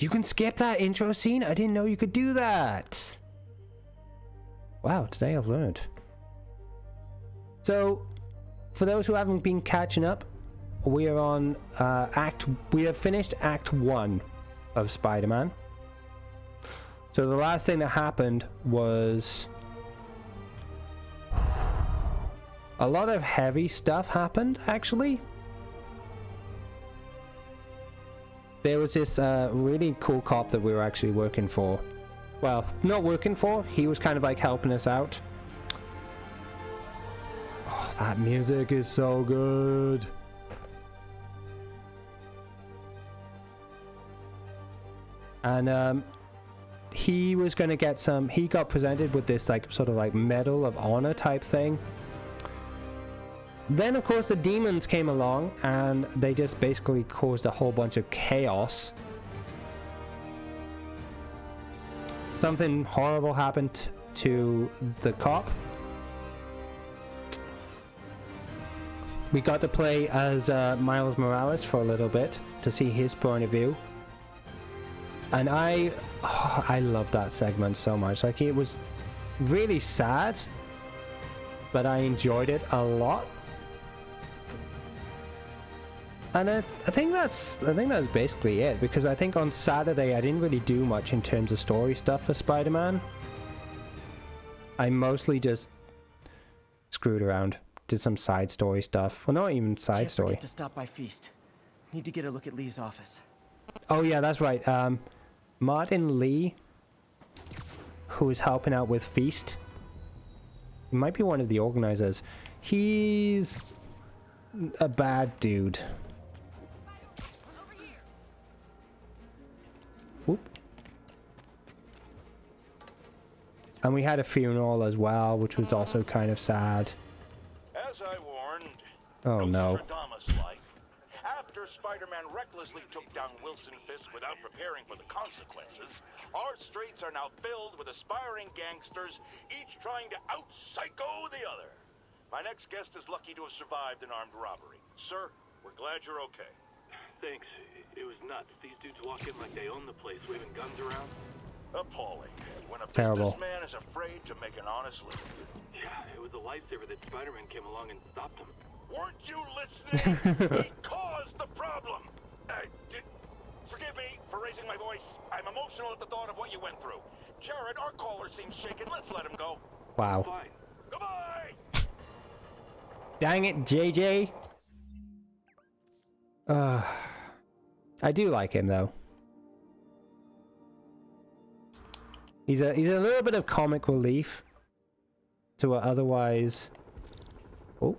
You can skip that intro scene? I didn't know you could do that. Wow, today I've learned. So, for those who haven't been catching up, we are on we have finished Act 1 of Spider-Man. So the last thing that happened was a lot of heavy stuff happened, actually. There was this really cool cop that we were actually working for. Well, not working for, he was kind of like helping us out. Oh, that music is so good. And he was going to get some, he got presented with this like sort of like Medal of Honor type thing. Then of course the demons came along and they just basically caused a whole bunch of chaos. Something horrible happened to the cop. We got to play as Miles Morales for a little bit to see his point of view. And I love that segment so much. Like, it was really sad, but I enjoyed it a lot. And I think that's basically it, because I think on Saturday I didn't really do much in terms of story stuff for Spider-Man. I mostly just screwed around, did some side story stuff. Well, not even side story. To stop by Feast. Need to get a look at Lee's office. Oh yeah, that's right. Martin Lee, who is helping out with Feast, he might be one of the organizers. He's a bad dude. Whoop. And we had a funeral as well, which was also kind of sad. As I warned, oh no. After Spider-Man recklessly took down Wilson Fisk without preparing for the consequences, our streets are now filled with aspiring gangsters, each trying to out-psycho the other. My next guest is lucky to have survived an armed robbery. Sir, we're glad you're okay. Thanks. It was nuts. These dudes walk in like they own the place, waving guns around. Appalling. When a Terrible. businessman is afraid to make an honest living. Yeah, it was a lifesaver that Spider-Man came along and stopped him. Weren't you listening? He caused the problem. Forgive me for raising my voice. I'm emotional at the thought of what you went through. Jared, our caller seems shaken. Let's let him go. Wow. Fine. Goodbye. Dang it, JJ. I do like him though. He's a little bit of comic relief to what otherwise. Oh.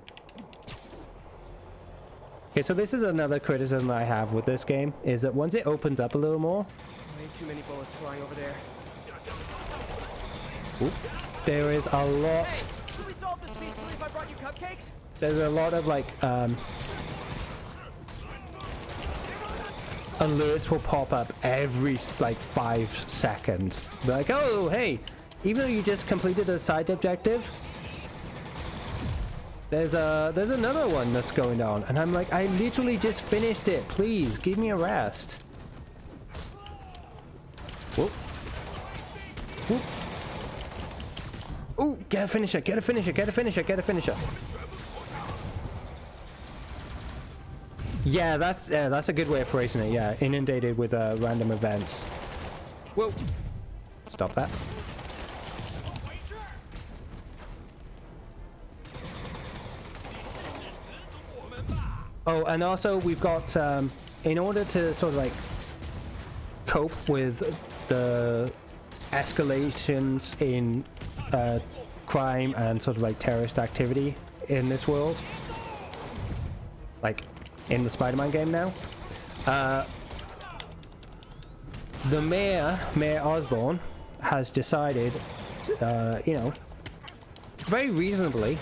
Okay, so this is another criticism I have with this game, is that once it opens up a little more, Way too many bullets flying over there. Oop, there is a lot. Can we solve this peacefully if I brought you cupcakes? There's a lot of like alerts will pop up every like 5 seconds. They're like, oh hey, even though you just completed a side objective, there's another one that's going on, and I'm like, I literally just finished it. Please give me a rest. Whoop. Whoop. Ooh, get a finisher, get a finisher, get a finisher, get a finisher. Yeah, that's a good way of phrasing it. Yeah, inundated with random events. Whoa! Stop that. Oh, and also we've got in order to sort of like cope with the escalations in crime and sort of like terrorist activity in this world, like in the Spider-Man game now, the Mayor Osborn has decided, you know, very reasonably,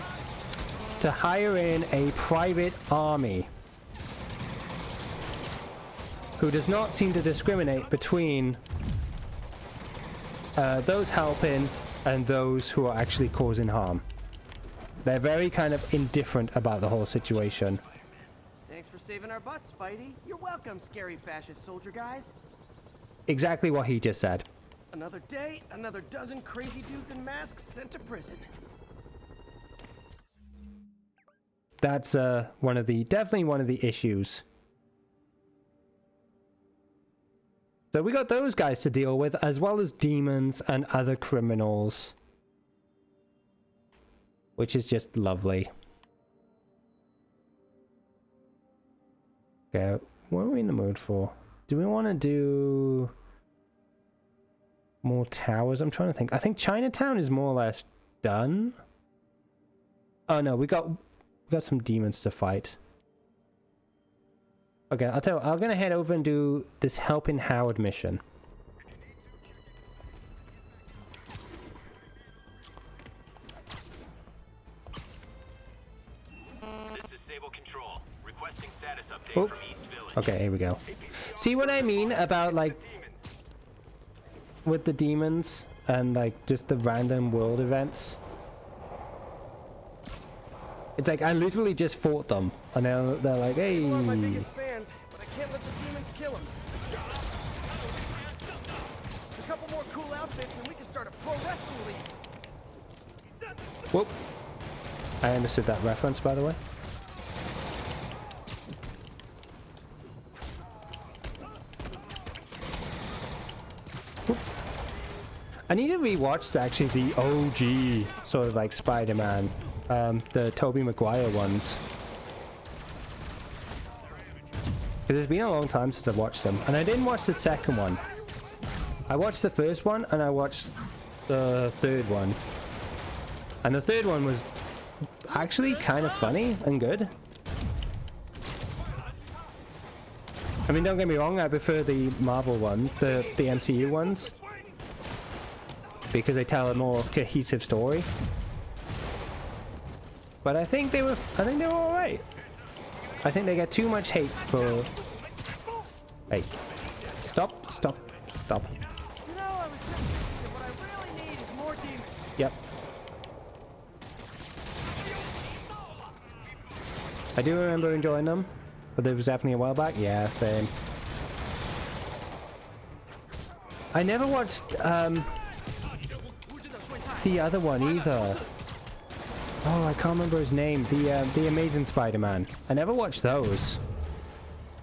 to hire in a private army who does not seem to discriminate between those helping and those who are actually causing harm. They're very kind of indifferent about the whole situation. Thanks for saving our butts, Spidey. You're welcome, scary fascist soldier guys. exactly what he just said. Another day, another dozen crazy dudes in masks sent to prison. That's definitely one of the issues. So we got those guys to deal with, as well as demons and other criminals, which is just lovely. Okay, what are we in the mood for? Do we want to do more towers? I'm trying to think. I think Chinatown is more or less done. Oh no, we got some demons to fight. Okay, I'll tell you, I'm gonna head over and do this helping Howard mission. This is Sable Control. Requesting status update Oh. from East Village. Okay, here we go. See what I mean about, like, with the demons and, like, just the random world events? It's like, I literally just fought them, and they're like, hey. One of my biggest fans, but I can't let the demons kill him. A couple more cool outfits and we can start a pro wrestling league. Whoop. I understood that reference, by the way. Whoop. I need to rewatch actually the OG sort of like Spider-Man, the Tobey Maguire ones. Because it's been a long time since I've watched them, and I didn't watch the second one. I watched the first one and I watched the third one, and the third one was actually kind of funny and good. I mean, don't get me wrong, I prefer the Marvel one, the MCU ones, because they tell a more cohesive story. But I think they were all right. I think they get too much hate for. Hey, stop! You know, I was just thinking, what I really need is more demons. Yep. I do remember enjoying them, but it was definitely a while back. Yeah, same. I never watched the other one either. Oh, I can't remember his name. The Amazing Spider-Man. I never watched those.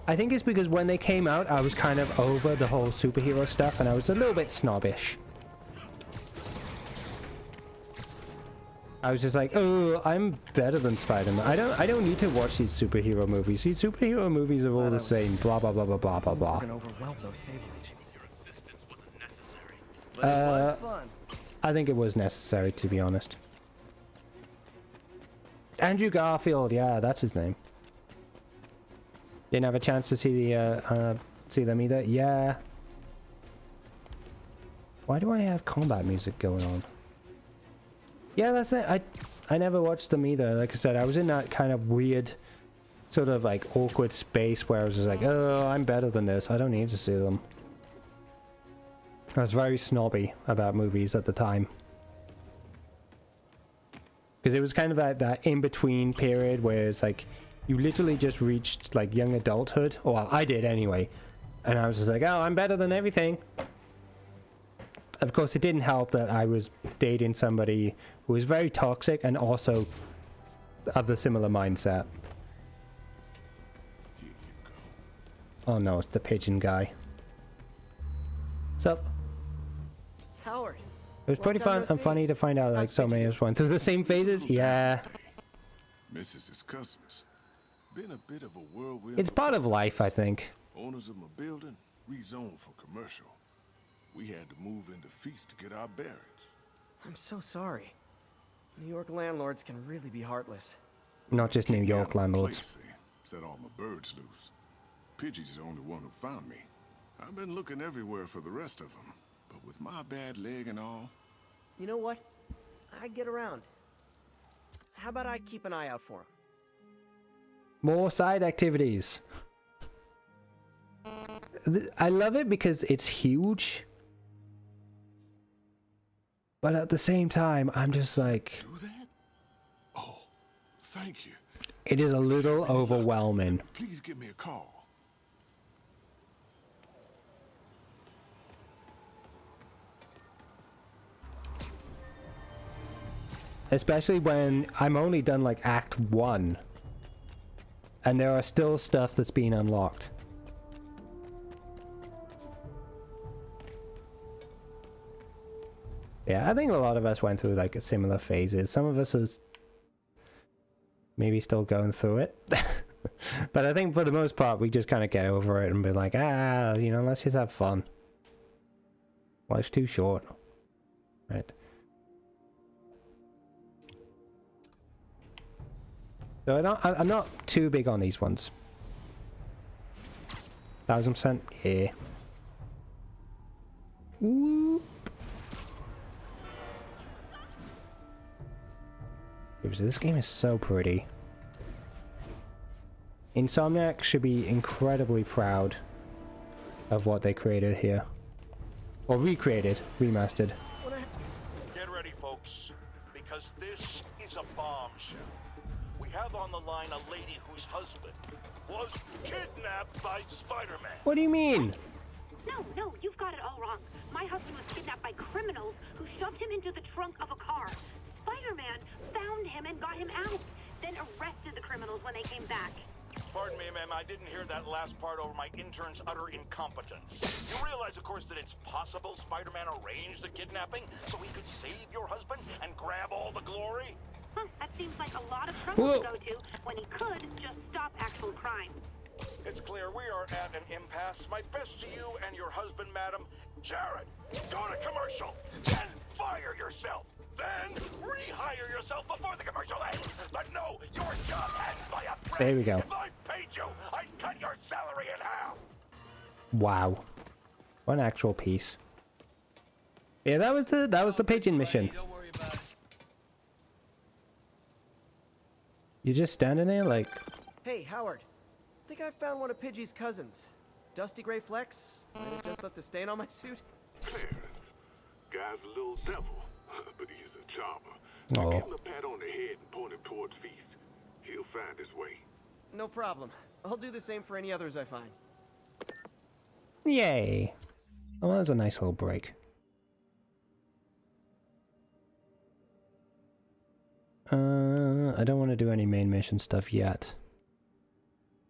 I think it's because when they came out, I was kind of over the whole superhero stuff, and I was a little bit snobbish. I was just like, oh, I'm better than Spider-Man. I don't need to watch these superhero movies. These superhero movies are all the same. Blah blah blah blah blah blah blah. We're gonna overwhelm those Sable agents. But it was fun. I think it was necessary, to be honest. Andrew Garfield, yeah, that's his name. Didn't have a chance to see them either. Yeah. Why do I have combat music going on? Yeah, that's it. I never watched them either. Like I said, I was in that kind of weird, sort of like awkward space where I was just like, oh, I'm better than this. I don't need to see them. I was very snobby about movies at the time. Because it was kind of that in-between period where it's like, you literally just reached like young adulthood. Or well, I did anyway. And I was just like, oh, I'm better than everything. Of course, it didn't help that I was dating somebody who was very toxic and also of the similar mindset. Oh no, it's the pigeon guy. So Howard. it was pretty fun and funny to find out like so many of us went through the same phases. Yeah. Mrs.'s cousins. Been a bit of a whirlwind. It's part of life, I think. Owners of my building rezoned for commercial. We had to move into Feast to get our bearings. I'm so sorry. New York landlords can really be heartless. Not just New Keep me out York of the landlords. place, set all my birds loose. Pidgey's the only one who found me. I've been looking everywhere for the rest of them, but with my bad leg and all. You know what? I get around. How about I keep an eye out for him? More side activities. I love it because it's huge. But at the same time, I'm just like... Do that? Oh, thank you. It is a little overwhelming. Please give me a call. Especially when I'm only done like Act 1. And there are still stuff that's being unlocked. Yeah, I think a lot of us went through like a similar phases. Some of us is maybe still going through it. But I think for the most part, we just kind of get over it and be like, you know, let's just have fun. Life's too short. Right. So I'm not too big on these ones. 1000%? Yeah. Whoop. This game is so pretty. Insomniac should be incredibly proud of what they created here. Or recreated, remastered. Get ready, folks, because this is a bombshell. We have on the line a lady whose husband was kidnapped by Spider-Man. What do you mean? No, you've got it all wrong. My husband was kidnapped by criminals who shoved him into the trunk of a car. Spider-Man found him and got him out, then arrested the criminals when they came back. Pardon me, ma'am, I didn't hear that last part over my intern's utter incompetence. You realize, of course, that it's possible Spider-Man arranged the kidnapping so he could save your husband and grab all the glory? That seems like a lot of trouble to go to when he could just stop actual crime. It's clear we are at an impasse. My best to you and your husband, madam. Jared, go to commercial, then fire yourself. Then rehire yourself before the commercial ends. But no, your job ends by a threat. There we go. If I paid you, I'd cut your salary in half. Wow. What an actual piece. Yeah, that was the pigeon mission. Don't worry about it. You're just standing there like... Hey, Howard. I think I found one of Pidgey's cousins. Dusty Gray Flex. Might have just left a stain on my suit. Clarence, guy's a little devil, but he's a charmer. Oh. Give him a pat on the head and point him towards Feast. He'll find his way. No problem. I'll do the same for any others I find. Yay. Oh, that was a nice little break. I don't want to do any main mission stuff yet.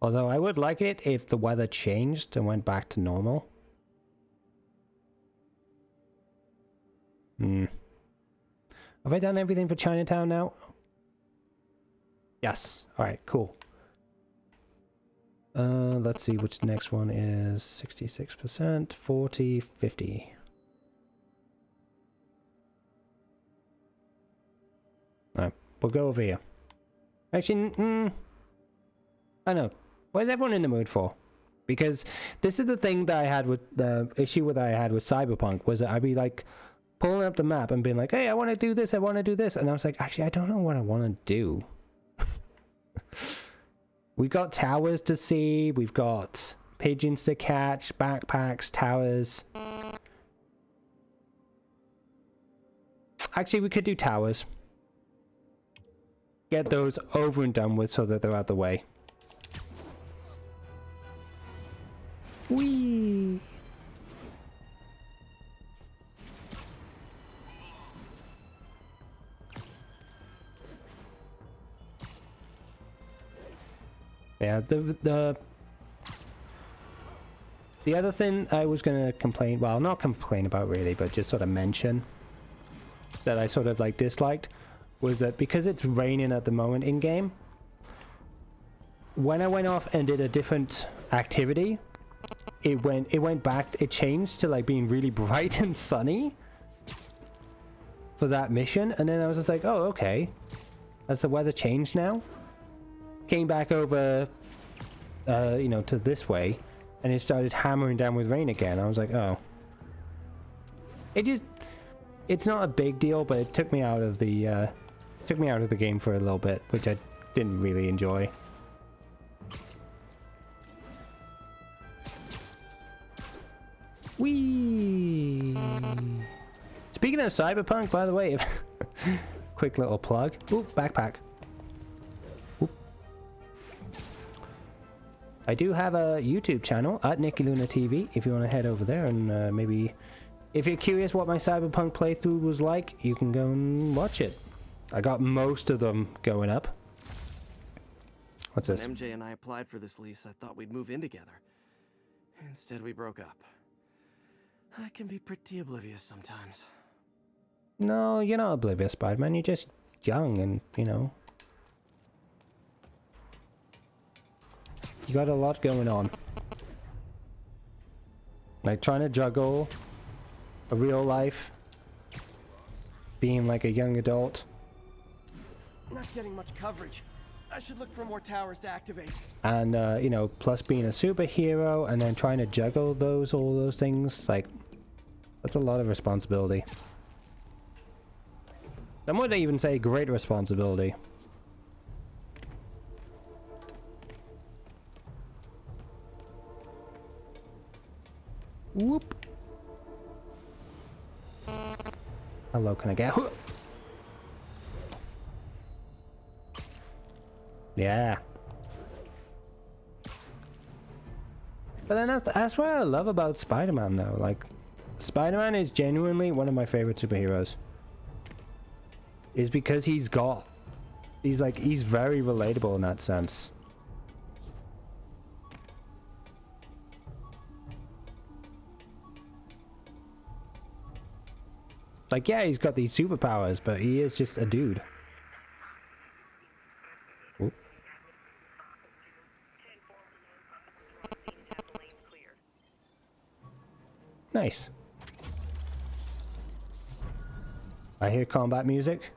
Although I would like it if the weather changed and went back to normal. Have I done everything for Chinatown now? Yes. Alright, cool. Let's see which next one is 66%, 40, 50. Alright, we'll go over here. Actually, I know. What is everyone in the mood for? Because this is the thing that I had with the issue that I had with Cyberpunk, was that I'd be like pulling up the map and being like, hey, I want to do this, I want to do this. And I was like, actually, I don't know what I want to do. We've got towers to see, we've got pigeons to catch, backpacks, towers. Actually, we could do towers. Get those over and done with so that they're out the way. Whee! Yeah, the other thing I was gonna complain, well, not complain about really, but just sort of mention that I sort of like disliked, was that because it's raining at the moment in game, when I went off and did a different activity, it went back, it changed to like being really bright and sunny for that mission, and then I was just like, oh, okay, has the weather changed now? Came back over, you know, to this way, and it started hammering down with rain again. I was like, oh. It's not a big deal, but it took me out of the, game for a little bit, which I didn't really enjoy. Whee! Speaking of Cyberpunk, by the way, quick little plug. Ooh, backpack. I do have a YouTube channel at NickyLunaTV if you want to head over there and maybe if you're curious what my Cyberpunk playthrough was like, you can go and watch it. I got most of them going up. What's this? When MJ and I applied for this lease, I thought we'd move in together. Instead, we broke up. I can be pretty oblivious sometimes. No, you're not oblivious, Spider-Man. You're just young and, you know. You got a lot going on. Like trying to juggle a real life, being like a young adult. Not getting much coverage. I should look for more towers to activate. And, you know, plus being a superhero and then trying to juggle all those things, like, that's a lot of responsibility. Some would even say great responsibility. Whoop. Hello, can I get... Yeah. But then that's what I love about Spider-Man though. Like, Spider-Man is genuinely one of my favorite superheroes. Is because he's very relatable in that sense. Like, yeah, he's got these superpowers, but he is just a dude. Oop. Nice. I hear combat music.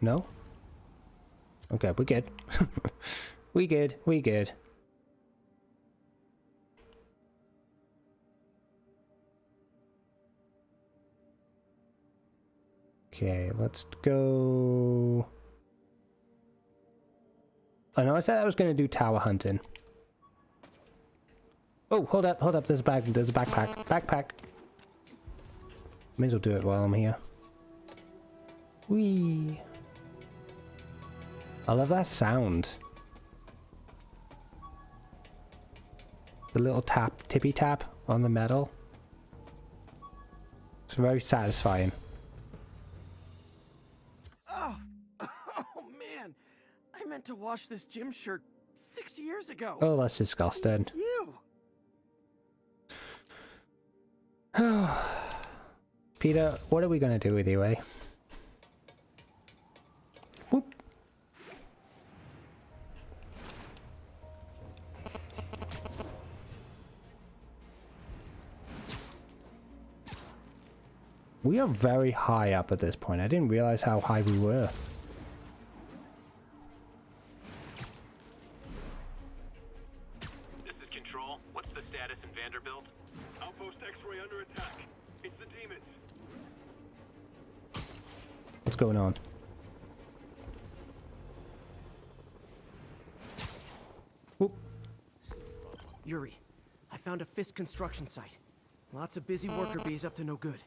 No? Okay, we're good. We good. Okay, let's go... I know I said I was going to do tower hunting. Oh, hold up, there's a backpack. May as well do it while I'm here. Whee! I love that sound. The little tippy tap on the metal. It's very satisfying. Oh man, I meant to wash this gym shirt 6 years ago. Oh, that's disgusting. You. Peter, what are we gonna do with you, eh? Whoop. We are very high up at this point. I didn't realize how high we were. This is Control. What's the status in Vanderbilt? Outpost X-ray under attack. It's the demons. What's going on? Whoop. Yuri, I found a Fisk construction site. Lots of busy worker bees up to no good.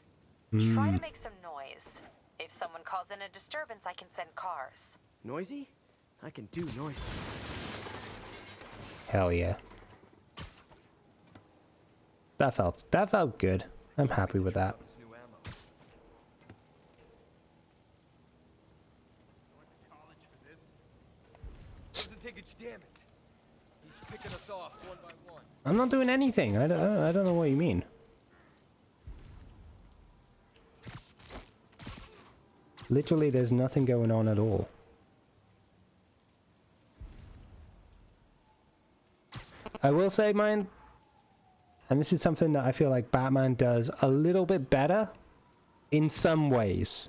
Try to make some noise. If someone calls in a disturbance, I can send cars. Noisy? I can do noisy. Hell yeah. That felt good. I'm happy with that. I'm not doing anything. I don't know what you mean. Literally, there's nothing going on at all. I will say, mine, and this is something that I feel like Batman does a little bit better in some ways.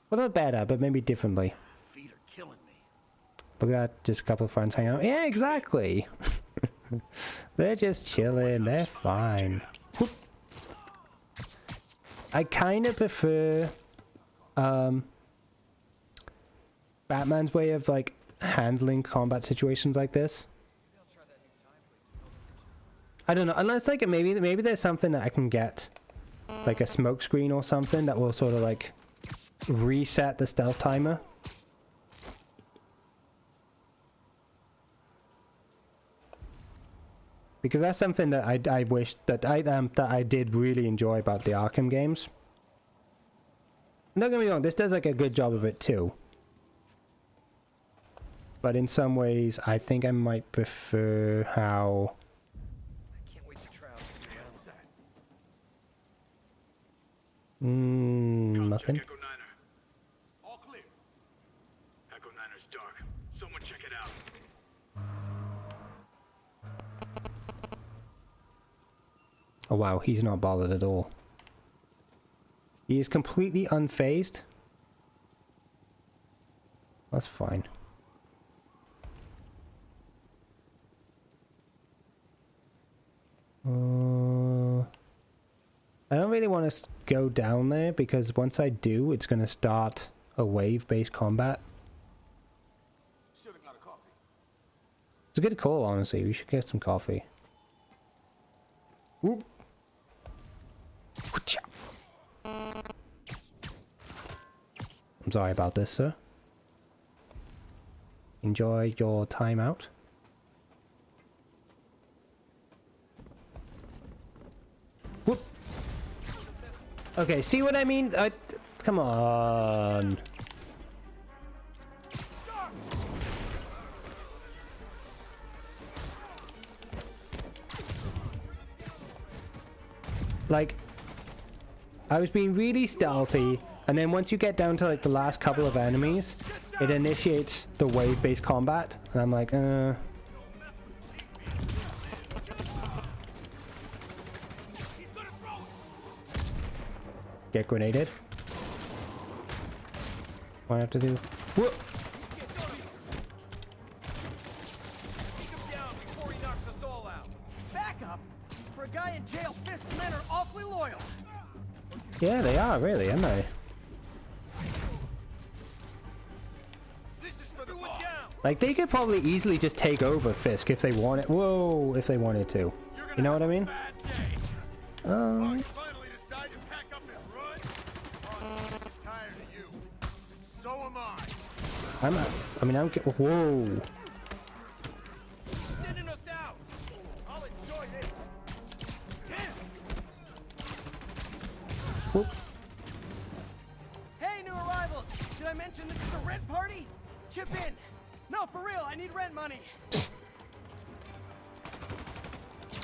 Well, not better, but maybe differently. Feet are killing me. Look at that, just a couple of friends hanging out. Yeah, exactly. They're just chilling, they're fine. Whoop. I kind of prefer Batman's way of like handling combat situations like this. I don't know, unless like maybe there's something that I can get, like a smoke screen or something that will sort of like reset the stealth timer. Because that's something that I wish that I did really enjoy about the Arkham games. Don't get me wrong, this does like a good job of it too. But in some ways, I think I might prefer how... I can't wait to try out the downside. Nothing. Echo Niner. All clear. Echo Niner's dark. Someone check it out. Oh wow, he's not bothered at all. He is completely unfazed. That's fine. I don't really want to go down there because once I do, it's going to start a wave-based combat. It's a good call, honestly. We should get some coffee. Whoop. I'm sorry about this, sir. Enjoy your time out. Whoop. Okay, see what I mean? Come on. Like, I was being really stealthy, and then once you get down to like the last couple of enemies, it initiates the wave-based combat, and I'm like, Get grenaded. What do I have to do? Whoa! For a guy in jail, Fist's men are awfully loyal. Yeah, they are, really, aren't they? Like, they could probably easily just take over Fisk if they wanted. Whoa, if they wanted to. You know what I mean? Whoa. Whoop. Hey, new arrivals! Did I mention this is a rent party? Chip in! No, for real, I need rent money!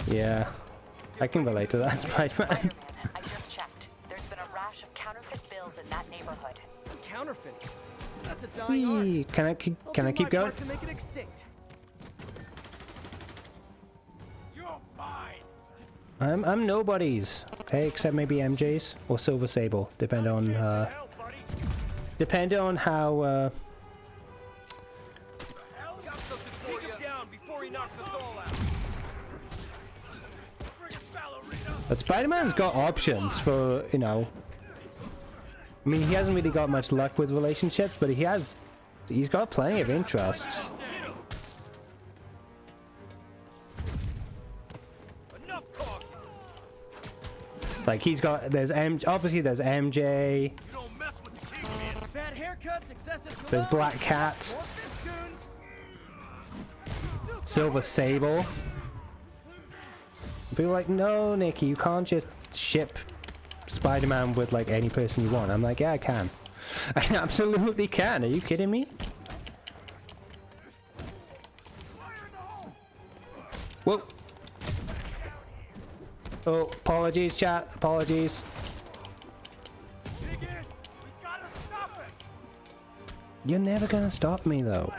Yeah, I can relate to that, Spider-Man. Spider-Man, I just checked. There's been a rash of counterfeit bills in that neighborhood. Counterfeiting? That's a dying art. Whee! Can I keep going? To make it extinct. You're mine. I'm nobody's. Okay, except maybe MJ's or Silver Sable, depending on how But Spider-Man's got options for, you know. I mean, he hasn't really got much luck with relationships, but he's got plenty of interests. Like obviously there's MJ. There's Black Cat. Silver Sable. People are like, no, Nikki, you can't just ship Spider-Man with like any person you want. I'm like, yeah, I can. I absolutely can. Are you kidding me? Whoa. Oh, apologies, chat. Apologies. You're never gonna stop me, though.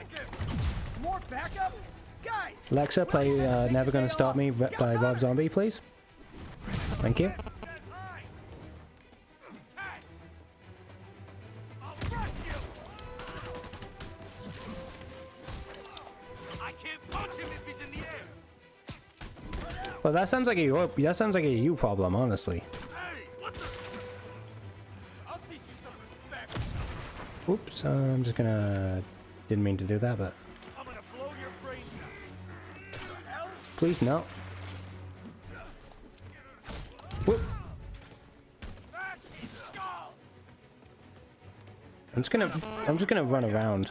More backup? Guys! Alexa, play Never Gonna Stop Me by Rob Zombie, please. Thank you. Well, that sounds like a you problem, honestly. Oops, I'm just gonna... Didn't mean to do that, but... Please, no. Whoop. I'm just gonna run around.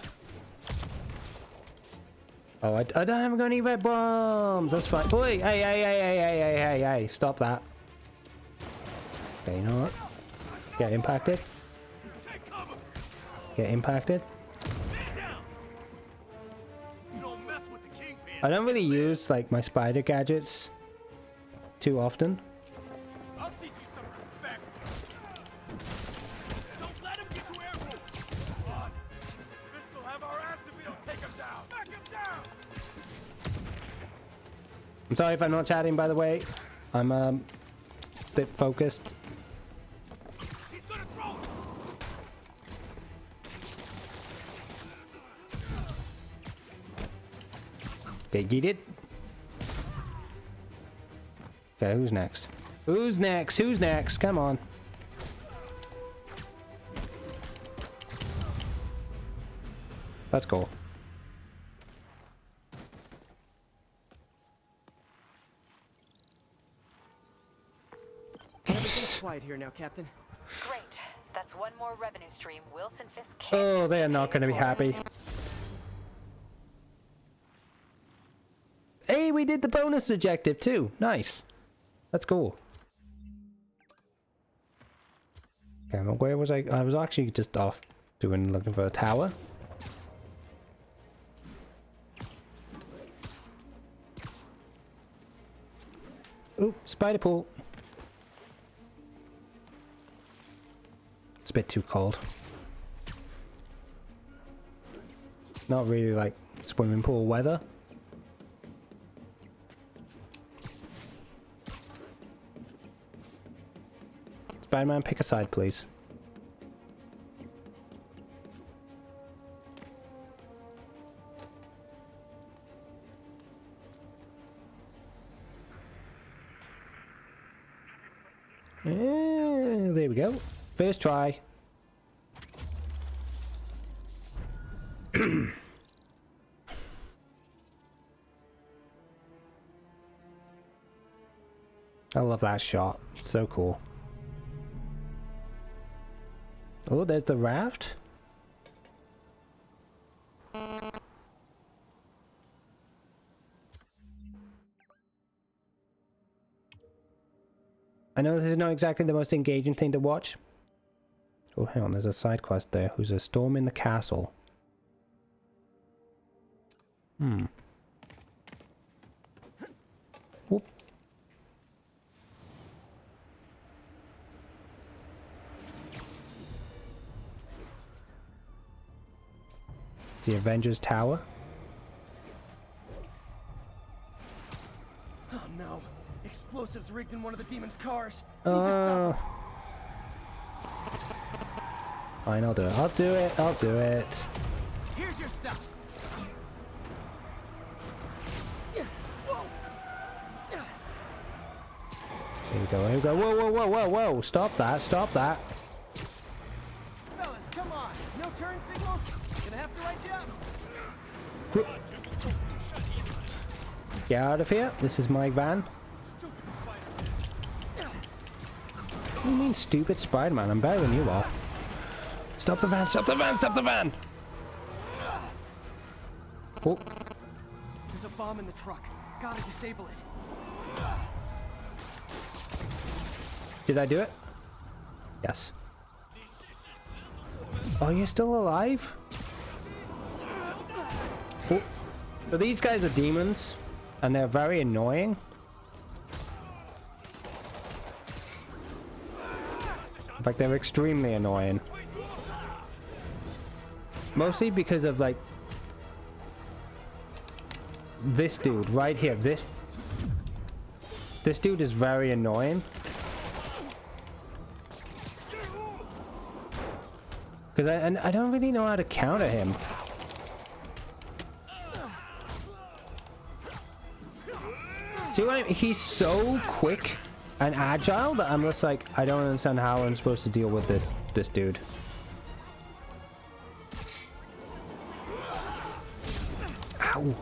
Oh, I don't have any red bombs. That's fine. Boy, hey, stop that. Okay, you know what? Get impacted. Get impacted. I don't really use like my spider gadgets too often. I'll teach you some respect. Don't let him get you airborne. On. This will have our ass if we don't take him down. Knock him down. I'm sorry if I'm not chatting, by the way. I'm a bit focused. He's gonna throw it. Okay, get it. Okay, who's next? Who's next? Who's next? Come on. Let's go. Everything's quiet here now, Captain. Great. That's one more revenue stream Wilson Fisk can't. Oh, they are not going to be happy. Hey, we did the bonus objective too. Nice. Let's go. Okay, well, where was I? I was actually just off looking for a tower. Ooh, spider pool. It's a bit too cold. Not really like swimming pool weather. Spider-Man, pick a side, please. Yeah, there we go. First try. I love that shot. So cool. Oh, there's the raft. I know this is not exactly the most engaging thing to watch. Oh, hang on, there's a side quest there. Who's a storm in the castle? Whoop. The Avengers Tower. Oh no. Explosives rigged in one of the demon's cars. Need to stop him. Fine, I'll do it. I'll do it. I'll do it. Here's your stuff. Here we go. Here we go. Whoa, whoa, whoa, whoa, whoa. Stop that. Stop that. Fellas, come on. No turn signals? Gonna have to write you up. Get out of here. This is my van. What do you mean, stupid Spider-Man? I'm better than you are. Stop the van. Stop the van. Stop the van. Oh. There's a bomb in the truck. Gotta disable it. Did I do it? Yes. Oh, you're still alive? Oh. So these guys are demons, and they're very annoying. In fact, they're extremely annoying. Mostly because of, like, this dude right here. This dude is very annoying. Because I don't really know how to counter him. See what I mean? He's so quick and agile that I'm just like, I don't understand how I'm supposed to deal with this dude. Ow.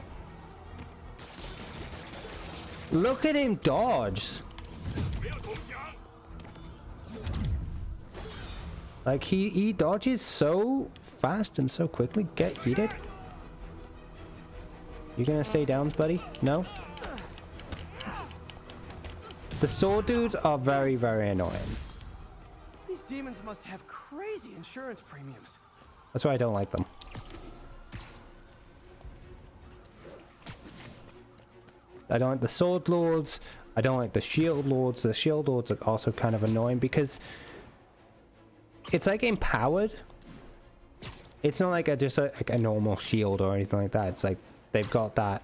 Look at him dodge. Like he dodges so fast and so quickly. Get heated. You gonna stay down, buddy? No? The sword dudes are very, very annoying. These demons must have crazy insurance premiums. That's why I don't like them. I don't like the sword lords. I don't like the shield lords. The shield lords are also kind of annoying because it's like empowered. It's not like just like a normal shield or anything like that. It's like they've got that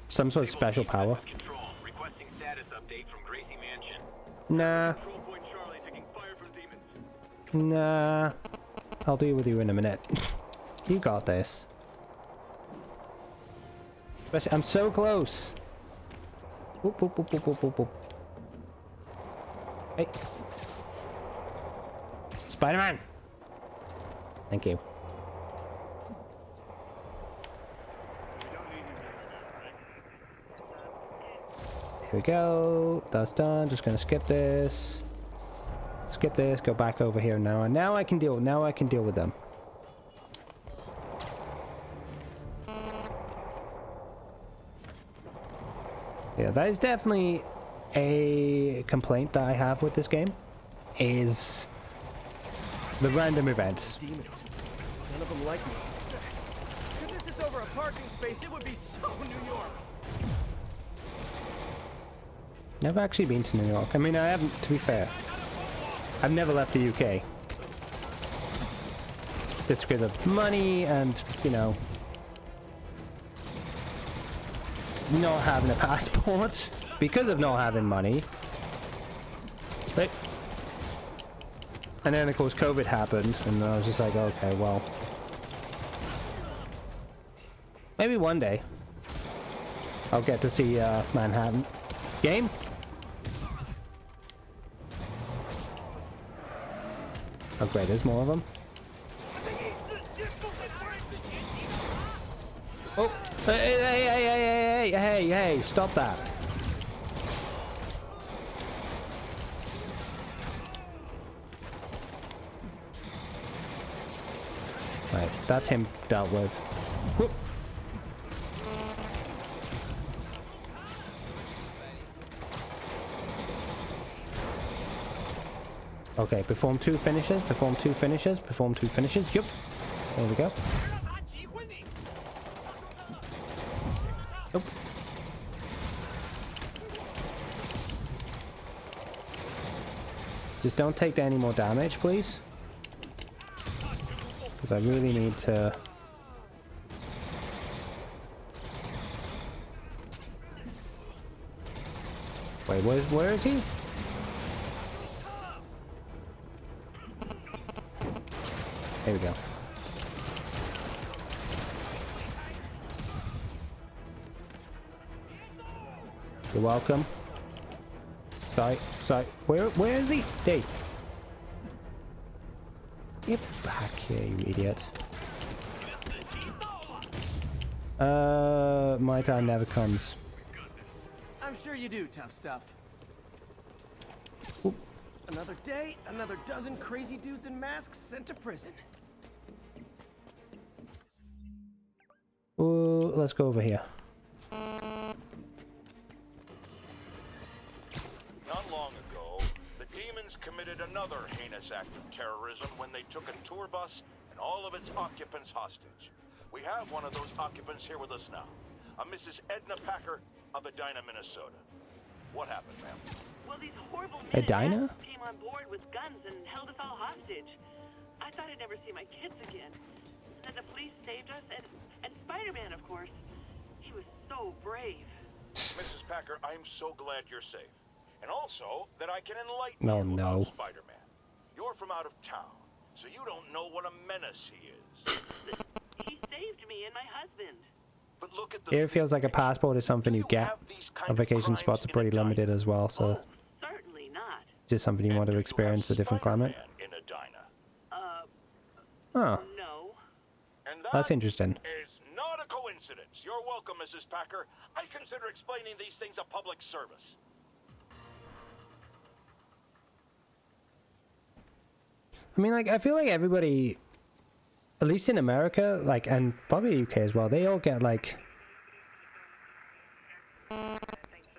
some sort of special power. Control, requesting status update from Gracie Mansion. Nah. Control point Charlie taking fire from demons. Nah. I'll deal with you in a minute. You got this. Especially, I'm so close. Whoop, whoop, whoop, whoop, whoop, whoop, whoop. Hey. Spider-Man! Thank you. Here we go. That's done. Just gonna skip this. Skip this. Go back over here now. And now I can deal. Now I can deal with them. Yeah, that is definitely a complaint that I have with this game. Is the random events. Demons. None of them like me. If this is over a parking space, it would be so New York. Never actually been to New York. I mean, I haven't, to be fair. I've never left the UK. Just because of money and, you know, not having a passport. Because of not having money. Right? And then, of course, COVID happened, and I was just like, okay, well. Maybe one day I'll get to see Manhattan. Game? Oh great, there's more of them. Oh, hey, stop that. Right, that's him dealt with. Whoop. Okay, perform 2 finishes, perform 2 finishes, perform 2 finishes. Yep. There we go. Nope. Just don't take any more damage, please. Because I really need to... Wait, where is he? There we go. You're welcome. Sorry. Where is he? Hey. Get back here, you idiot. My time never comes. I'm sure you do, tough stuff. Oop. Another day, another dozen crazy dudes in masks sent to prison. Ooh, let's go over here. Not long ago, the demons committed another heinous act of terrorism when they took a tour bus and all of its occupants hostage. We have one of those occupants here with us now, a Mrs. Edna Packer of Edina, Minnesota. What happened, ma'am? Well, these horrible Edina? men came on board with guns and held us all hostage. I thought I'd never see my kids again. Then the police saved us, and Spider-Man, of course. He was so brave. Mrs. Packer, I'm so glad you're safe. And also, that I can enlighten you No. about Spider-Man. You're from out of town, so you don't know what a menace he is. He saved me and my husband. But look at the Here it feels like a passport is something you get. have these kind And of vacation crimes spots are in pretty Edina? limited as well, so Oh, certainly not. just something you want to experience a different climate. In Edina. Oh, No. And that that's interesting. is not a coincidence. You're welcome, Mrs. Packer. I consider explaining these things a public service. I mean, like, I feel like everybody at least in America, like, and probably UK as well, they all get like,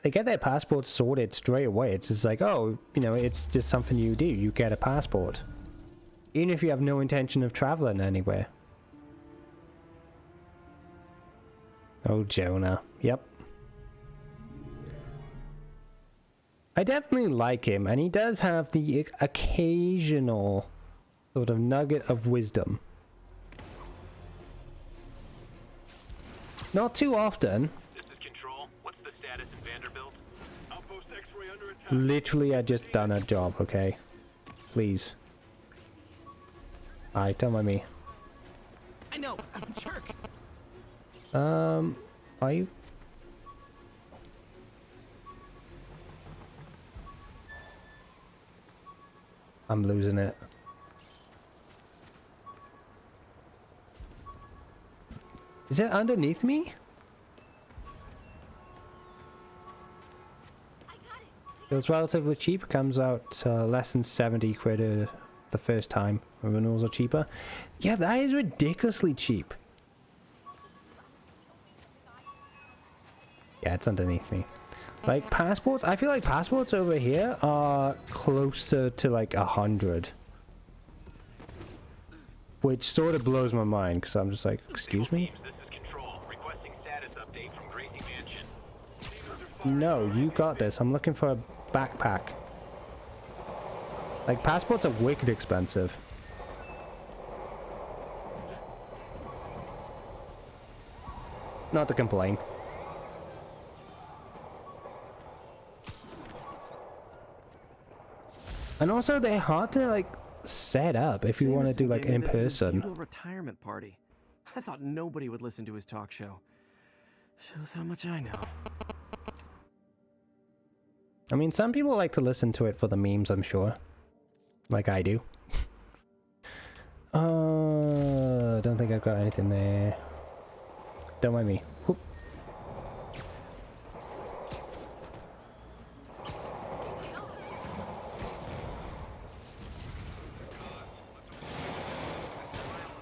they get their passports sorted straight away. It's just like, oh, you know, it's just something you do. You get a passport, even if you have no intention of traveling anywhere. Oh, Jonah. Yep. I definitely like him, and he does have the occasional sort of nugget of wisdom. Not too often. This is Control. What's the status in Vanderbilt? Outpost X-ray under attack. Literally, I just done a job, okay? Please. Alright, don't mind me. I know, I'm a jerk. Are you? I'm losing it. Is it underneath me? It was relatively cheap. Comes out less than 70 quid the first time. Renewals are cheaper. Yeah, that is ridiculously cheap. Yeah, it's underneath me. Like passports, I feel like passports over here are closer to like 100. Which sort of blows my mind, because I'm just like, excuse me? This is Control. Requesting status update from Gracie Mansion. No, you got this. I'm looking for a backpack. Like, passports are wicked expensive. Not to complain. And also, they're hard to, like, set up if you want to do, like, in person. A retirement party. I thought nobody would listen to his talk show. Shows how much I know. I mean, some people like to listen to it for the memes, I'm sure. Like I do. Don't think I've got anything there. Don't mind me. Whoop.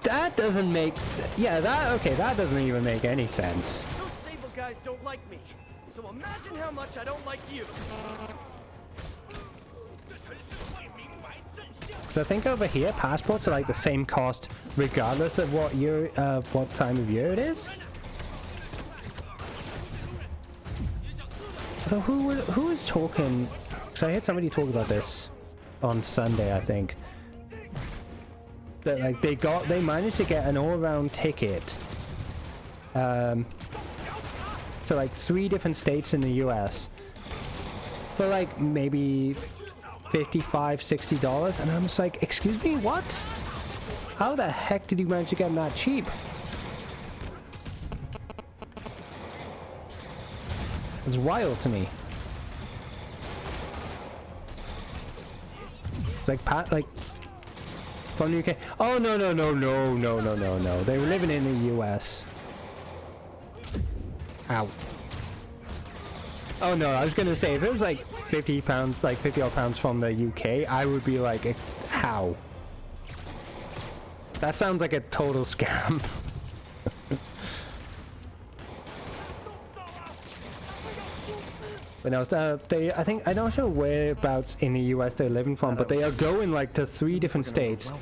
That doesn't make yeah, that doesn't even make any sense. Those Sable guys don't like me. So imagine how much I don't like you. Because I think over here, passports are like the same cost regardless of what year, what time of year it is. So who was talking? Because I heard somebody talk about this on Sunday, I think. That like they managed to get an all-around ticket to like 3 different states in the US for like maybe $55-$60, and I'm just like, excuse me, what? How the heck did you manage to get them that cheap? It's wild to me. It's like from the UK. Oh no. They were living in the US. Ow. Oh no, I was gonna say, if it was like £50, like 50 odd pounds from the UK, I would be like, how? That sounds like a total scam. But no, I think, I'm not sure whereabouts in the US they're living from, but they are going like to 3 different states.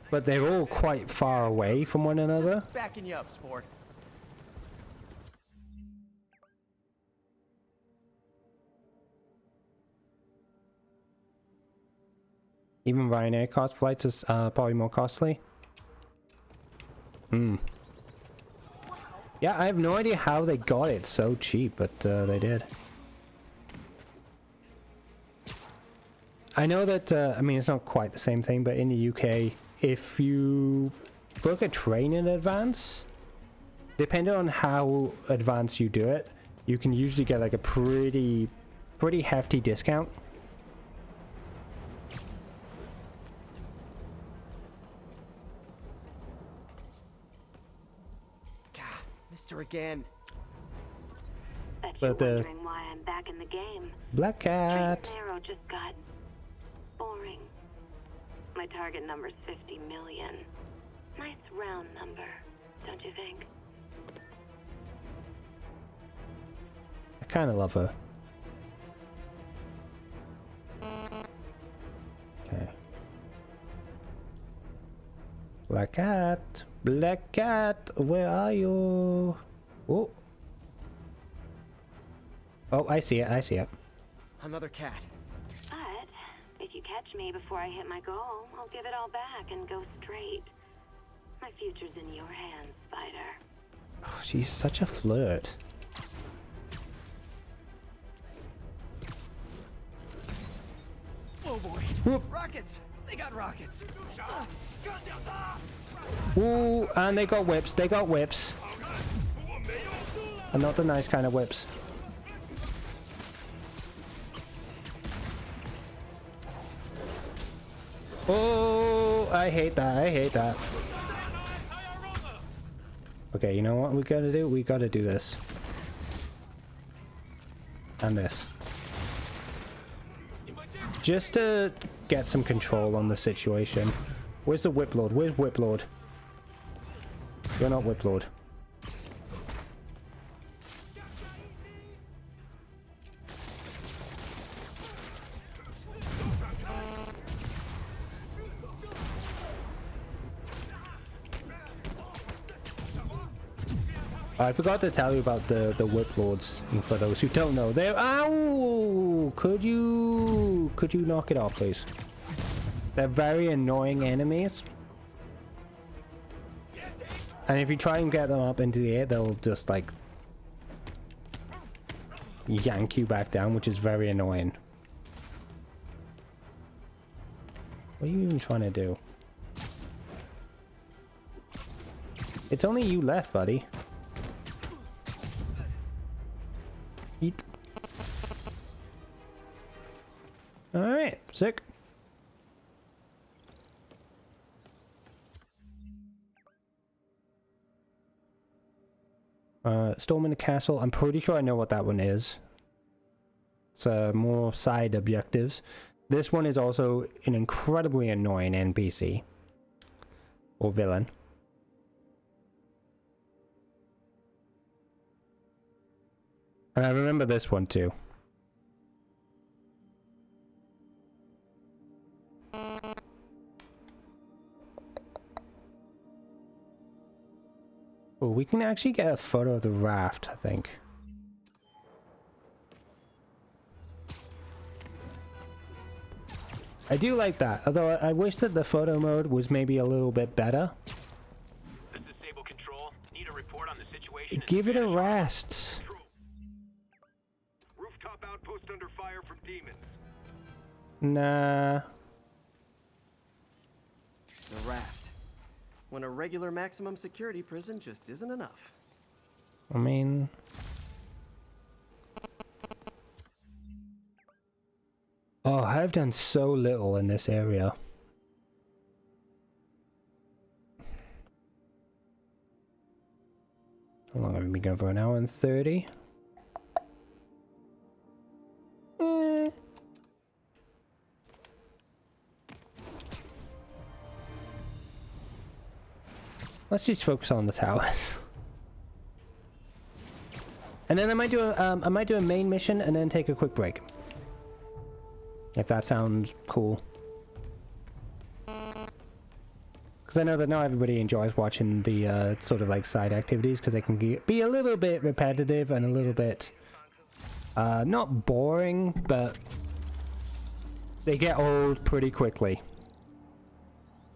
But they're all quite far away from one another. Just backing you up, sport. Even Ryanair cost flights is probably more costly. Yeah, I have no idea how they got it so cheap, but they did. I know that, I mean, it's not quite the same thing, but in the UK, if you book a train in advance, depending on how advanced you do it, you can usually get like a pretty hefty discount. Mister again. Bet But you're wondering why I'm back in the game. Black Cat. Straight and narrow just got boring. My target number's 50 million. Nice round number, don't you think? I kind of love her. Okay. Black cat, where are you? Oh. Oh, I see it. Another cat. But if you catch me before I hit my goal, I'll give it all back and go straight. My future's in your hands, Spider. Oh, she's such a flirt. Oh boy. Whoop. Rockets! They got rockets! Ooh, and they got whips. And not the nice kind of whips. Oh, I hate that. Okay, you know what we gotta do? We gotta do this. And this. Just to get some control on the situation. Where's the Whip Lord? Where's Whip Lord? You're not Whip Lord. I forgot to tell you about the Whip Lords, and for those who don't know, they're— ow! Could you knock it off, please? They're very annoying enemies. And if you try and get them up into the air, they'll just like yank you back down, which is very annoying. What are you even trying to do? It's only you left, buddy. Eat. Alright, sick. Storm in the castle. I'm pretty sure I know what that one is. It's more side objectives. This one is also an incredibly annoying NPC. Or villain. And I remember this one too. Oh, we can actually get a photo of the raft, I think. I do like that, although I wish that the photo mode was maybe a little bit better. This is Sable Control. Need a report on the situation. Give it a rest. Rooftop outpost under fire from demons. Nah. The raft. When a regular maximum security prison just isn't enough. I mean... oh, I've done so little in this area. How long have we been going for? An hour and 30? Let's just focus on the towers. And then I might do a main mission and then take a quick break. If that sounds cool. Because I know that not everybody enjoys watching the sort of like side activities, because they can be a little bit repetitive and a little bit not boring, but they get old pretty quickly.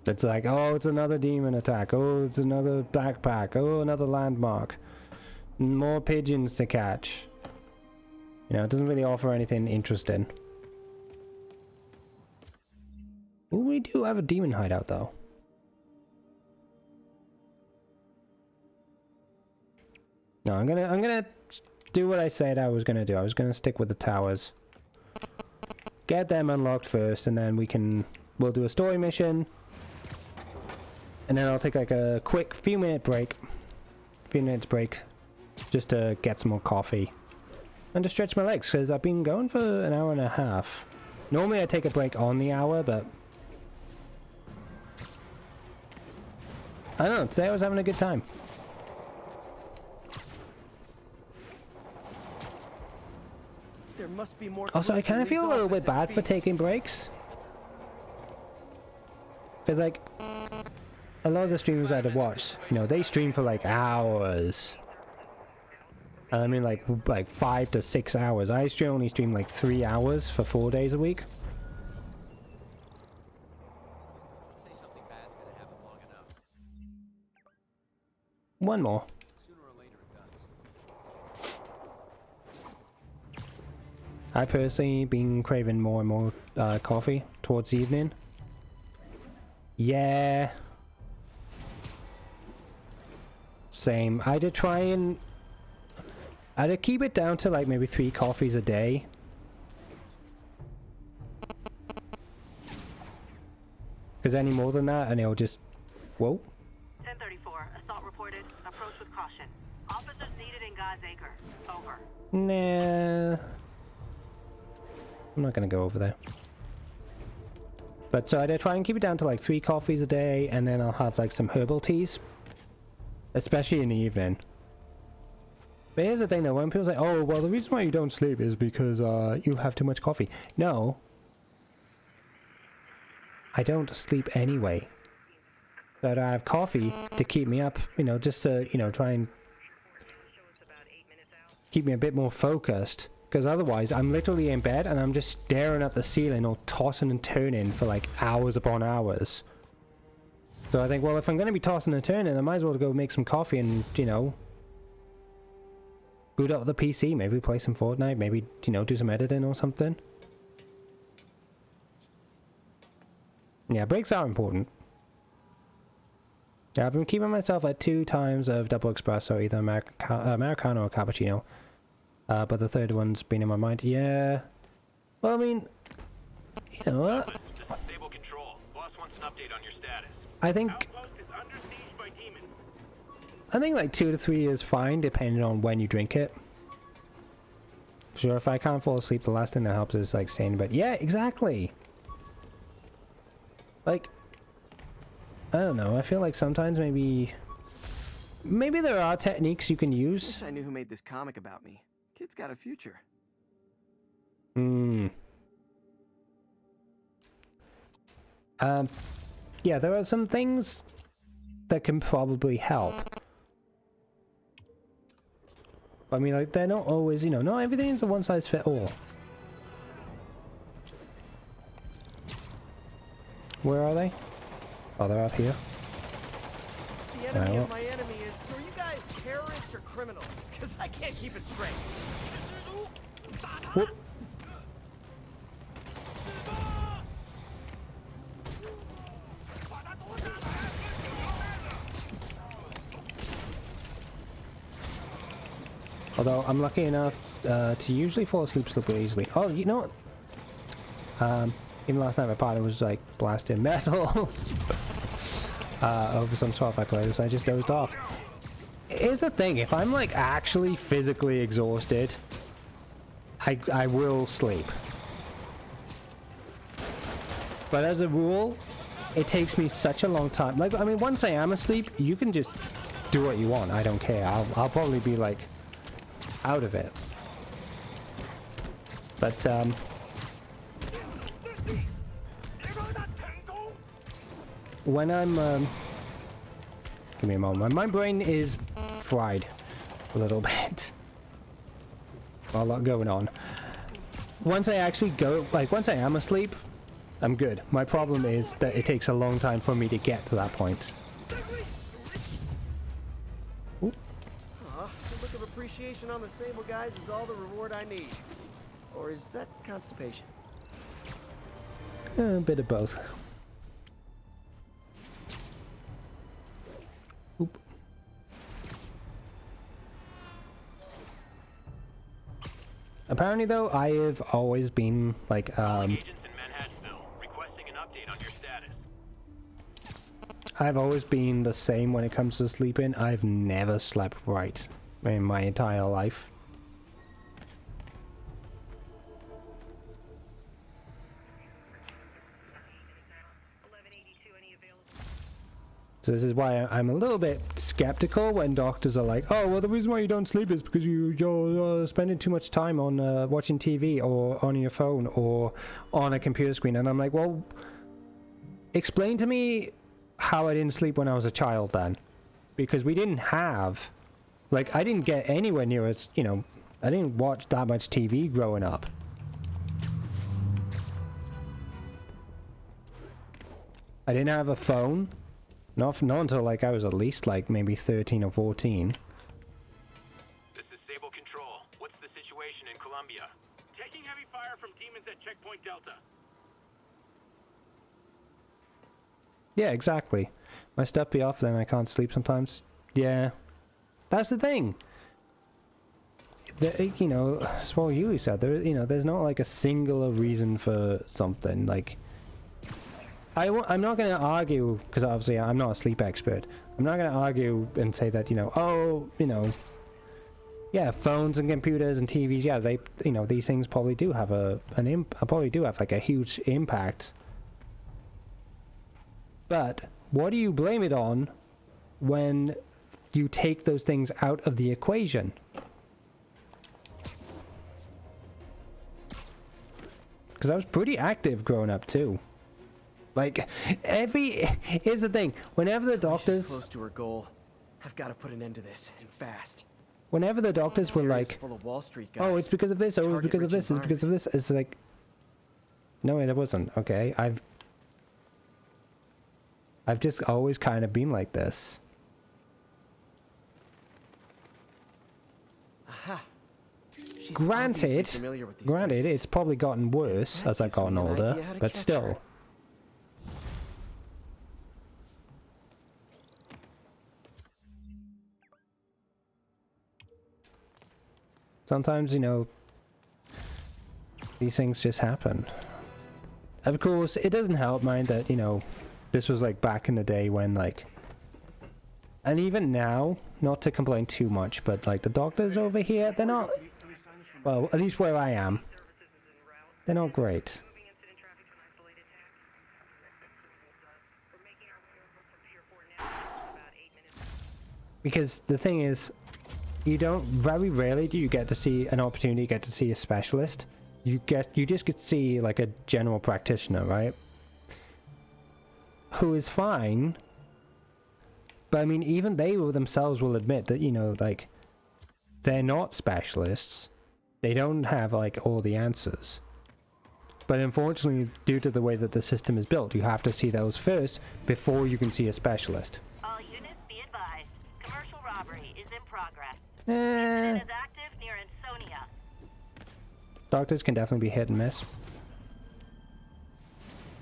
It's like, oh, it's another demon attack. Oh, it's another backpack. Oh, another landmark. More pigeons to catch. You know, it doesn't really offer anything interesting. Oh, we do have a demon hideout, though. No, I'm gonna do what I said I was gonna do. I was gonna stick with the towers. Get them unlocked first, and then we'll do a story mission. And then I'll take like a quick few minutes break, just to get some more coffee and to stretch my legs, because I've been going for an hour and a half. Normally I take a break on the hour, but I don't know, today I was having a good time. There must be more. Also, I clues kind in of feel a these little bit office bad for feeds. taking breaks. Because, like, a lot of the streamers I'd watch, you know, they stream for like hours. And I mean like 5 to 6 hours. I only stream like 3 hours for 4 days a week. Say something bad's gonna happen long enough. One more. Sooner or later it does. I personally been craving more and more coffee towards the evening. Yeah. Same. I did try and I did keep it down to like maybe 3 coffees a day. Because any more than that and it'll just... Whoa. 1034. Assault reported. Approach with caution. Officers needed in God's Acre. Over. Nah. I'm not gonna go over there. But so I did try and keep it down to like 3 coffees a day, and then I'll have like some herbal teas. Especially in the evening. But here's the thing though, when people say, oh, well the reason why you don't sleep is because you have too much coffee. No. I don't sleep anyway. But I have coffee to keep me up, you know, just to, you know, try and keep me a bit more focused. Because otherwise, I'm literally in bed and I'm just staring at the ceiling or tossing and turning for like hours upon hours. So I think, well, if I'm going to be tossing and turning, I might as well go make some coffee and, you know, boot up the PC, maybe play some Fortnite, maybe, you know, do some editing or something. Yeah, breaks are important. Yeah, I've been keeping myself at 2 times of double espresso, either Americano or cappuccino. But the third one's been in my mind. Yeah. Well, I mean, you know what? This is stable control. Boss wants an update on your status. I think Outpost is under siege by demons. like 2 to 3 is fine, depending on when you drink it. Sure, if I can't fall asleep, the last thing that helps is like staying in bed. Yeah, exactly. Like, I don't know. I feel like sometimes maybe there are techniques you can use. Wish I knew who made this comic about me. Kid's got a future. Yeah, there are some things that can probably help. I mean, like, they're not always, you know, not everything is a one-size-fits-all. Where are they? Oh, they're up here. The enemy of my enemy is... Are you guys terrorists or criminals? Because I can't keep it straight. Whoop. Although I'm lucky enough to usually fall asleep super easily. Oh, you know what? Even last night my partner was like blasting metal over some Spotify playlist, so I just dozed off. Here's the thing, if I'm like actually physically exhausted, I will sleep. But as a rule, it takes me such a long time. Like, I mean, once I am asleep, you can just do what you want. I don't care. I'll probably be like out of it. But when I'm give me a moment. My brain is fried a little bit. A lot going on. Once I actually go, like once I am asleep, I'm good. My problem is that it takes a long time for me to get to that point. Ooh. The look of appreciation on the Sable guys is all the reward I need. Or is that constipation? A bit of both. Oop. Apparently though, I have always been like Agents in Manhattanville requesting an update on your status. I've always been the same when it comes to sleeping. I've never slept right in my entire life. So this is why I'm a little bit skeptical when doctors are like, oh, well, the reason why you don't sleep is because you're spending too much time on watching TV or on your phone or on a computer screen. And I'm like, well, explain to me how I didn't sleep when I was a child then. Because we didn't have, like, I didn't get anywhere near as, you know, I didn't watch that much TV growing up. I didn't have a phone. Not until like I was at least like maybe 13 or 14. This is Sable Control. What's the situation in Colombia? Taking heavy fire from demons at Checkpoint Delta. Yeah, exactly. My stuff be off, then I can't sleep sometimes. Yeah, that's the thing. You know, as what you said, you know, there's not like a singular reason for something. Like, I'm not going to argue, because obviously I'm not a sleep expert. I'm not going to argue and say that, you know, oh, you know, yeah, phones and computers and TVs, yeah, they, you know, these things probably do have probably do have like a huge impact. But what do you blame it on when you take those things out of the equation? Because I was pretty active growing up too. Like, here's the thing, whenever the doctors... She's close to her goal. I've got to put an end to this, and fast. Whenever the doctors were like, full of Wall Street guys. oh, it's because of this, oh, it's because of this, it's because of this, it's like... No, it wasn't, okay? I've just always kind of been like this. Aha. She's Granted, familiar with these places. it's probably gotten worse as I've gotten older, but still. Sometimes, you know, these things just happen. Of course, it doesn't help, mind, that, you know, this was like back in the day when, like, and even now, not to complain too much, but like the doctors over here, they're not, well, at least where I am, they're not great. Because the thing is, very rarely do you get to see an opportunity, get to see a specialist. You just get to see like a general practitioner, right? Who is fine, but I mean, even they themselves will admit that, you know, like, they're not specialists. They don't have like all the answers. But unfortunately, due to the way that the system is built, you have to see those first before you can see a specialist. All units be advised. Commercial robbery is in progress. Eh, Incident is active near Ansonia. doctors can definitely be hit and miss.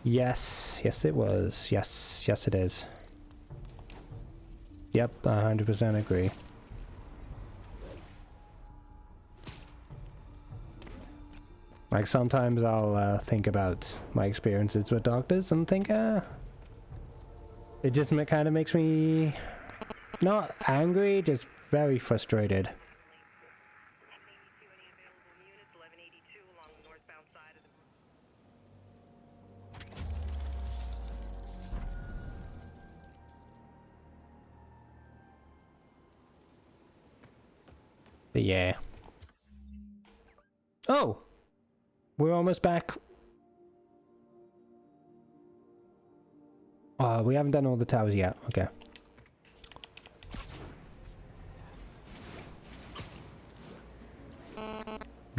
Yes, it was. Yes, it is. Yep, 100% agree. Like, sometimes I'll think about my experiences with doctors and think, it just kind of makes me not angry, just very frustrated. But yeah. Oh! We're almost back. We haven't done all the towers yet. Okay.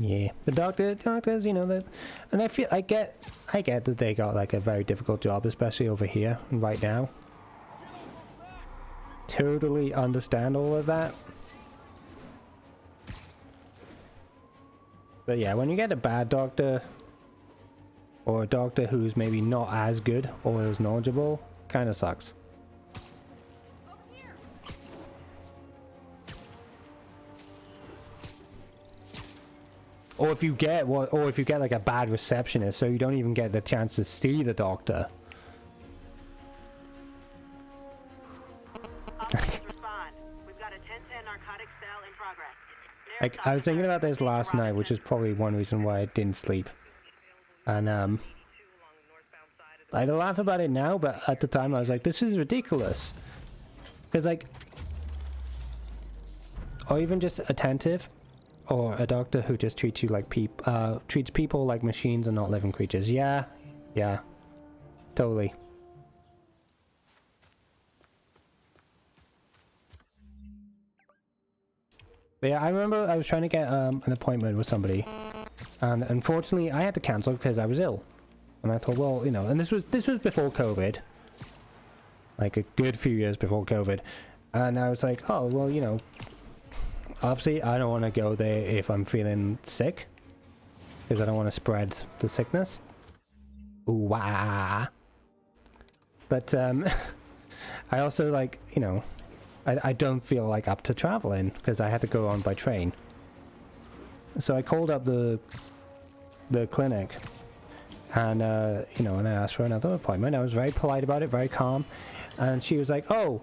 Yeah, the doctors, you know, that, and I get that they got like a very difficult job, especially over here right now. Totally understand all of that. But yeah, when you get a bad doctor, or a doctor who's maybe not as good or as knowledgeable, kind of sucks. Or if you get like a bad receptionist, so you don't even get the chance to see the doctor. Like, I was thinking about this last night, which is probably one reason why I didn't sleep. And I laugh about it now, but at the time I was like, this is ridiculous. Because like, or even just attentive, or a doctor who just treats you like treats people like machines and not living creatures. Yeah, yeah, totally. But yeah, I remember I was trying to get an appointment with somebody, and unfortunately I had to cancel because I was ill. And I thought, well, you know, and this was before COVID, like a good few years before COVID, and I was like, oh well, you know, obviously I don't want to go there if I'm feeling sick, because I don't want to spread the sickness. Ooh, wah. But I also, like, you know, I don't feel like up to traveling because I had to go on by train. So I called up the clinic, and you know, and I asked for another appointment. I was very polite about it, very calm, and she was like, "Oh,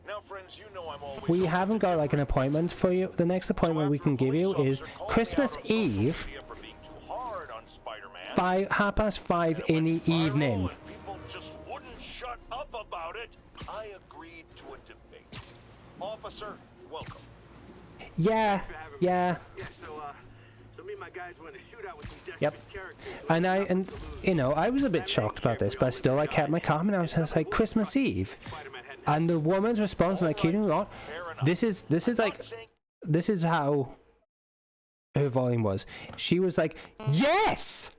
Now, friends, you know I'm always we haven't got like an appointment for you. The next appointment we can give you is Christmas Eve, for being too hard on Spider-Man. 5:30 in the evening." And people just wouldn't shut up about it. I agreed to a debate. Officer, welcome. Yeah, yeah. Yeah, so me and my guys went to shoot out with some Yep. desperate characters. And you know, I was a bit shocked about this, but still I kept my calm, and I was just like, Christmas Eve. And the woman's response, and I kid you not, this is like, this is how her volume was. She was like, yes!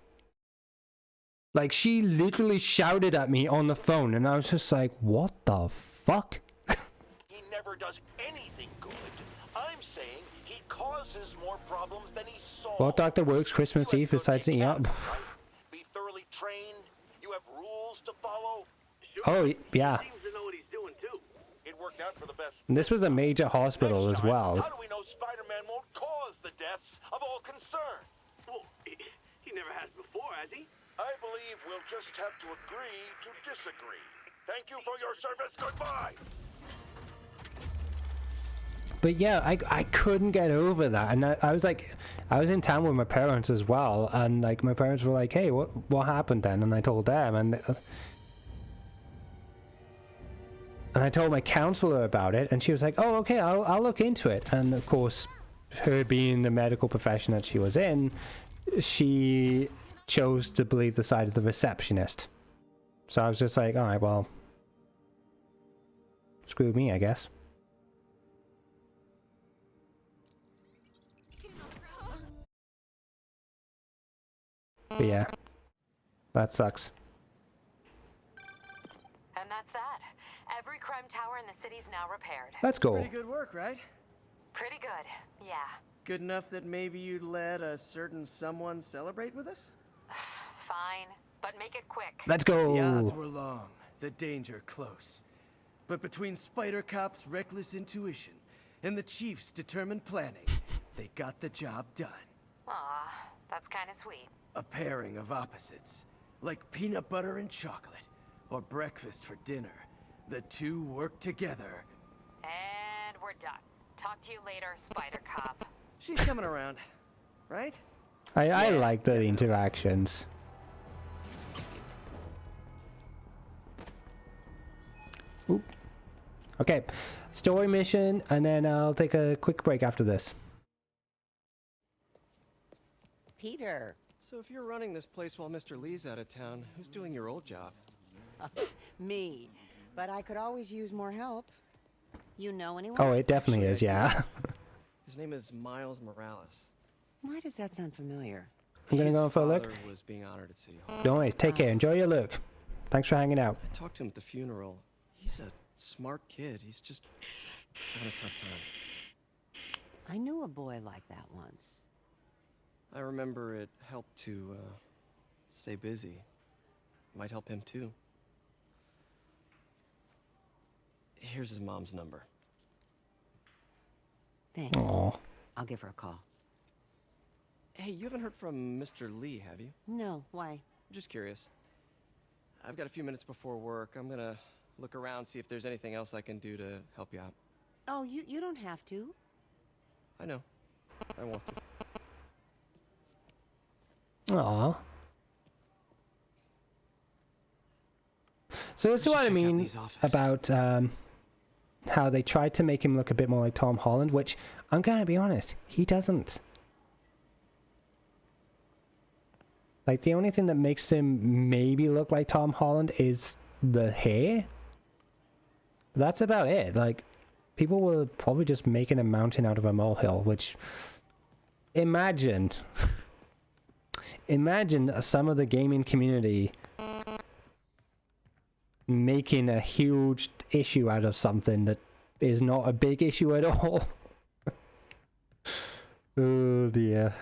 Like, she literally shouted at me on the phone, and I was just like, what the fuck? He never does anything good. I'm saying he causes more problems than he solves. What doctor works Christmas Eve besides the ER? Be thoroughly trained. You have rules to follow. Oh, yeah. Seems to know what he's doing too. It worked out for the best. And this was a major hospital Next as time, well. How do we know Spider-Man won't cause the deaths of all concerned? Well, he never has before, has he? I believe we'll just have to agree to disagree. Thank you for your service. Goodbye. But yeah, I couldn't get over that, and I was like, I was in town with my parents as well, and like my parents were like, hey, what happened then? And I told them, and I told my counselor about it, and she was like, oh, okay, I'll look into it. And of course, her being the medical profession that she was in, she chose to believe the side of the receptionist. So I was just like, all right, well, screw me, I guess. But yeah, that sucks. And that's that. Every crime tower in the city's now repaired. Let's go. Pretty good work, right? Pretty good, yeah. Good enough that maybe you'd let a certain someone celebrate with us? Fine, but make it quick. Let's go. The odds were long, the danger close. But between Spider Cop's reckless intuition and the Chief's determined planning, they got the job done. Aw, that's kind of sweet. A pairing of opposites, like peanut butter and chocolate, or breakfast for dinner. The two work together. And we're done. Talk to you later, Spider Cop. She's coming around, right? I like the interactions. Oop. Okay, story mission, and then I'll take a quick break after this. Peter. So if you're running this place while Mr. Lee's out of town, who's doing your old job? Me. But I could always use more help. You know anyone? Oh, it definitely is, yeah. His name is Miles Morales. Why does that sound familiar? I'm gonna go for a look. His father was being honored at City Hall. Don't worry, take care, enjoy your look. Thanks for hanging out. I talked to him at the funeral. He's a smart kid. He's just having a tough time. I knew a boy like that once. I remember it helped to stay busy. Might help him too. Here's his mom's number. Thanks. Aw. I'll give her a call. Hey, you haven't heard from Mr. Lee, have you? No, why? I'm just curious. I've got a few minutes before work. I'm gonna look around, see if there's anything else I can do to help you out. Oh, you don't have to. I know. I want to. Aw. So that's should what I check out mean Lee's office. about how they tried to make him look a bit more like Tom Holland, which I'm gonna be honest, he doesn't. Like, the only thing that makes him maybe look like Tom Holland is the hair. That's about it. Like, people were probably just making a mountain out of a molehill, which... Imagine some of the gaming community making a huge issue out of something that is not a big issue at all. Oh dear.